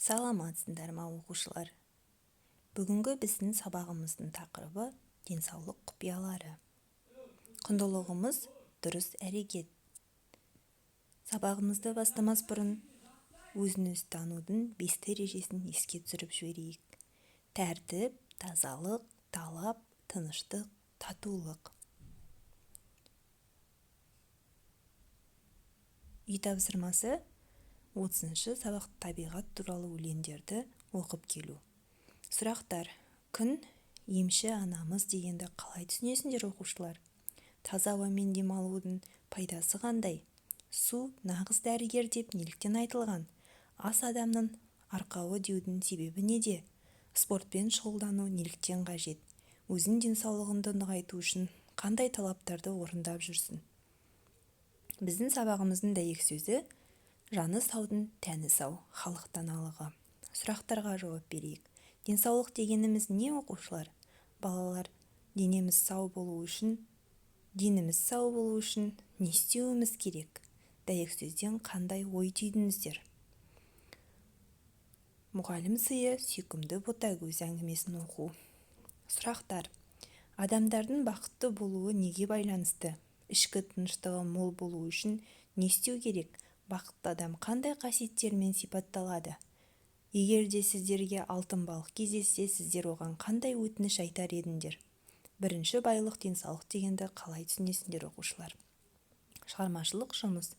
Саламатсыздар ма оқушылар? Бүгінгі біздің сабағымыздың тақырыбы денсаулық құпиялары. Құндылығымыз дұрыс әрекет. Сабағымызды бастамас бұрын өзін-өзі танудың 5 ережесін еске түсіріп жіберейік. Тәртіп, тазалық, талап, тыныштық, татулық. Үй тапсырмасы 30-шы сабақ табиғат туралы өлеңдерді оқып келу. Сұрақтар: күн емші анамыз дегенді қалай түсінесіңдер оқушылар? Таза ауамен демалудың пайдасы қандай? Су нағыз дәрігер деп неліктен айтылған? Ас адамның арқауы деудің себебі неде? Спортпен шұғылдану неліктен қажет? Өзің денсаулығыңды нығайту үшін қандай талаптарды орындап жүрсің? Біздің сабағымыздың дәйек сөзі: жаны саудың тәні сау, халық даналығы. Сұрақтарға жауап берейік. Денсаулық дегеніміз не оқушылар? Балалар, денеміз сау болу үшін не істеуіміз керек? Дәйек сөзден қандай ой түйдіңіздер? Мұғалім сыйы сүйкімді ботагөз әңгімесін оқу. Сұрақтар: адамдардың бақытты болуы неге байланысты? Ішкі тыныштығы мол болу үшін не істеу керек? Бақытты адам қандай қасиеттермен сипатталады? Егер де сіздерге алтын балық кездессе, сіздер оған қандай өтініш айтар едіңдер? Бірінші, байлық, денсаулық дегенді қалай түсінесіңдер оқушылар? Шығармашылық жұмыс.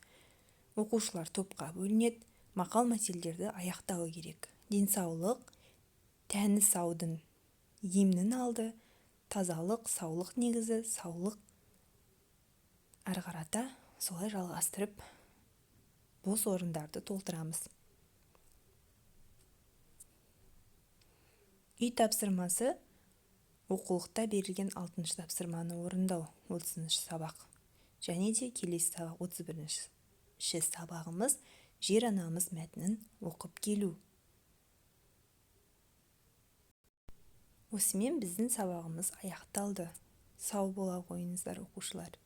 Оқушылар топқа бөлінеді, мақал-мәтелдерді аяқтауы керек. Денсаулық, тәні саудың емнің алды, тазалық, саулық негізі, саулық әрі қарата солай жалғастырып бос орындарды толтырамыз. Үй тапсырмасы оқулықта берілген 6-шы тапсырманы орындау, 30-шы сабақ. Және де келесі сабақ 31-ші сабағымыз жер анамыз мәтінін оқып келу. Осымен біздің сабағымыз аяқталды. Сау бола қойыңыздар оқушылар.